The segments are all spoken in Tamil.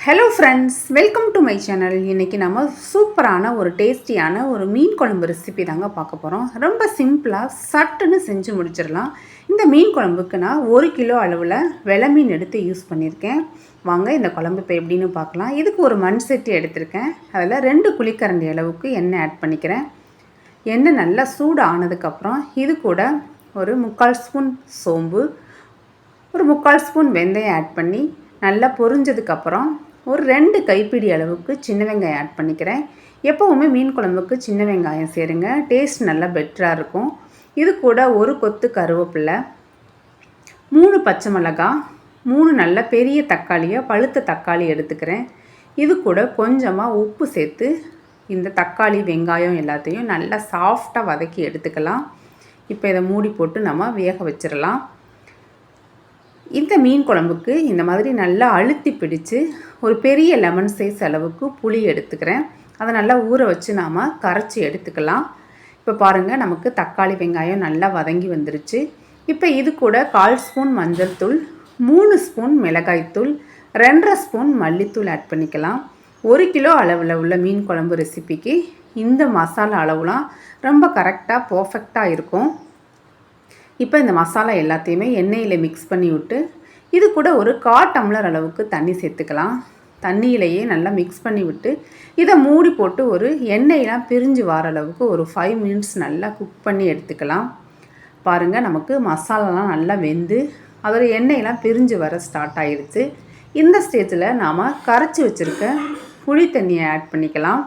Hello friends, welcome to my channel. இன்றைக்கி நம்ம சூப்பரான ஒரு டேஸ்டியான ஒரு மீன் குழம்பு ரெசிபி தாங்க பார்க்க போகிறோம். ரொம்ப சிம்பிளாக சட்டுன்னு செஞ்சு முடிச்சிடலாம். இந்த மீன் குழம்புக்கு நான் 1 கிலோ அளவில் வெலை மீன் எடுத்து யூஸ் பண்ணியிருக்கேன். வாங்க இந்த குழம்பு இப்போ எப்படின்னு பார்க்கலாம். இதுக்கு ஒரு மண் சட்டி எடுத்திருக்கேன். அதில் 2 குழிக்கரண்டி அளவுக்கு எண்ணெய் ஆட் பண்ணிக்கிறேன். எண்ணெய் நல்லா சூடு ஆனதுக்கப்புறம் இது கூட ஒரு 3/4 ஸ்பூன் சோம்பு, ஒரு 3/4 ஸ்பூன் வெந்தயம் ஆட் பண்ணி நல்லா பொரிஞ்சதுக்கப்புறம் ஒரு 2 கைப்பிடி அளவுக்கு சின்ன வெங்காயம் ஆட் பண்ணிக்கிறேன். எப்போவுமே மீன் குழம்புக்கு சின்ன வெங்காயம் சேருங்க, டேஸ்ட் நல்லா பெட்டராக இருக்கும். இது கூட ஒரு கொத்து கருவேப்பிலை, 3 பச்சை மிளகாய், 3 நல்ல பெரிய தக்காளியாக பழுத்த தக்காளி எடுத்துக்கிறேன். இது கூட கொஞ்சமாக உப்பு சேர்த்து இந்த தக்காளி வெங்காயம் எல்லாத்தையும் நல்லா சாஃப்டாக வதக்கி எடுத்துக்கலாம். இப்போ இதை மூடி போட்டு நம்ம வேக வச்சிடலாம். இந்த மீன் குழம்புக்கு இந்த மாதிரி நல்லா அழுத்தி பிடிச்சு ஒரு பெரிய லெமன் சைஸ் அளவுக்கு புளி எடுத்துக்கிறேன். அதை நல்லா ஊற வச்சு நாம் கரைச்சி எடுத்துக்கலாம். இப்போ பாருங்கள், நமக்கு தக்காளி வெங்காயம் நல்லா வதங்கி வந்துருச்சு. இப்போ இது கூட 1/4 ஸ்பூன் மஞ்சள் தூள், 3 ஸ்பூன் மிளகாய்த்தூள், 2.5 ஸ்பூன் மல்லித்தூள் ஆட் பண்ணிக்கலாம். 1 கிலோ அளவில் உள்ள மீன் குழம்பு ரெசிபிக்கு இந்த மசாலா அளவுலாம் ரொம்ப கரெக்டாக பர்ஃபெக்டாக இருக்கும். இப்போ இந்த மசாலா எல்லாத்தையுமே எண்ணெயில் மிக்ஸ் பண்ணி விட்டு இது கூட ஒரு 1/4 டம்ளர் அளவுக்கு தண்ணி சேர்த்துக்கலாம். தண்ணியிலையே நல்லா மிக்ஸ் பண்ணி விட்டு இதை மூடி போட்டு ஒரு எண்ணெயெலாம் பிரிஞ்சு வர அளவுக்கு ஒரு 5 மினிட்ஸ் நல்லா குக் பண்ணி எடுத்துக்கலாம். பாருங்கள், நமக்கு மசாலாலாம் நல்லா வெந்து அதோட எண்ணெயெலாம் பிரிஞ்சு வர ஸ்டார்ட் ஆகிடுச்சு. இந்த ஸ்டேஜில் நாம் கரைச்சி வச்சுருக்க புளி தண்ணியை ஆட் பண்ணிக்கலாம்.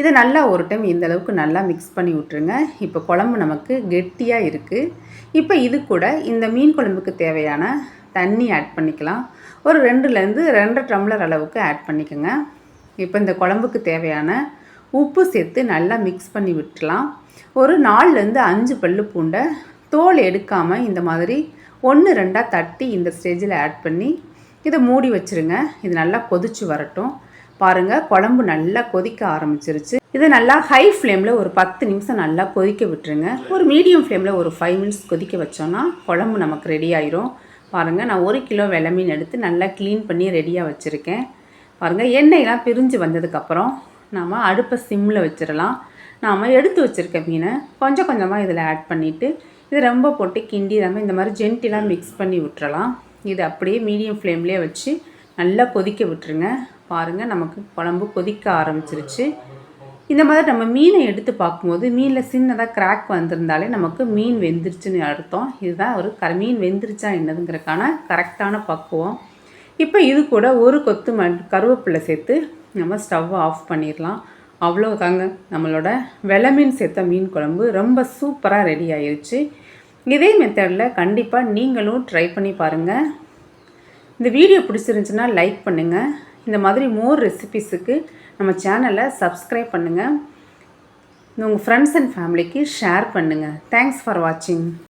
இதை நல்லா ஒரு டைம் இந்த அளவுக்கு நல்லா மிக்ஸ் பண்ணி விட்டுருங்க. இப்போ குழம்பு நமக்கு கெட்டியாக இருக்குது. இப்போ இது கூட இந்த மீன் குழம்புக்கு தேவையான தண்ணி ஆட் பண்ணிக்கலாம். ஒரு 2லேருந்து 2.5 டம்ளர் அளவுக்கு ஆட் பண்ணிக்கோங்க. இப்போ இந்த குழம்புக்கு தேவையான உப்பு சேர்த்து நல்லா மிக்ஸ் பண்ணி விட்டுலாம். ஒரு 4லேருந்து 5 பல்லு பூண்டை தோல் எடுக்காமல் இந்த மாதிரி 1-2 தட்டி இந்த ஸ்டேஜில் ஆட் பண்ணி இதை மூடி வச்சுருங்க. இது நல்லா கொதிச்சு வரட்டும். பாருங்கள், குழம்பு நல்லா கொதிக்க ஆரம்பிச்சிருச்சு. இதை நல்லா ஹை ஃப்ளேமில் ஒரு 10 நிமிஷம் நல்லா கொதிக்க விட்டுருங்க. ஒரு மீடியம் ஃப்ளேமில் ஒரு 5 மினிட்ஸ் கொதிக்க வச்சோன்னா குழம்பு நமக்கு ரெடி ஆயிரும். பாருங்கள், நான் 1 கிலோ வெலை மீன் எடுத்து நல்லா க்ளீன் பண்ணி ரெடியாக வச்சுருக்கேன். பாருங்கள், எண்ணெயெலாம் பிரிஞ்சு வந்ததுக்கப்புறம் நாம் அடுப்பை சிம்மில் வச்சிடலாம். நாம் எடுத்து வச்சுருக்க மீனை கொஞ்சம் கொஞ்சமாக இதில் ஆட் பண்ணிவிட்டு இதை ரொம்ப போட்டு கிண்டிடாமல் இந்த மாதிரி ஜென்டிலாக மிக்ஸ் பண்ணி விட்டுறலாம். இது அப்படியே மீடியம் ஃப்ளேம்லேயே வச்சு நல்லா கொதிக்க விட்டுருங்க. பாருங்கள், நமக்கு குழம்பு கொதிக்க ஆரம்பிச்சிருச்சு. இந்த மாதிரி நம்ம மீனை எடுத்து பார்க்கும்போது மீனில் சின்னதாக கிராக் வந்திருந்தாலே நமக்கு மீன் வெந்துருச்சுன்னு அர்த்தம். இதுதான் ஒரு மீன் வெந்துருச்சா என்னதுங்கிறதுக்கான கரெக்டான பக்குவம். இப்போ இது கூட ஒரு கொத்து கருவேப்பிலை சேர்த்து நம்ம ஸ்டவ்வை ஆஃப் பண்ணிடலாம். அவ்வளோதாங்க, நம்மளோட வெலை மீன் சேர்த்த மீன் குழம்பு ரொம்ப சூப்பராக ரெடி ஆயிடுச்சு. இதே மெத்தடில் கண்டிப்பாக நீங்களும் ட்ரை பண்ணி பாருங்கள். இந்த வீடியோ பிடிச்சிருந்துச்சுன்னா லைக் பண்ணுங்கள். இந்த மாதிரி மோர் ரெசிபீஸுக்கு நம்ம சேனலை சப்ஸ்கிரைப் பண்ணுங்கள். உங்கள் ஃப்ரெண்ட்ஸ் அண்ட் ஃபேமிலிக்கு ஷேர் பண்ணுங்கள். தேங்க்ஸ் ஃபார் வாட்சிங்.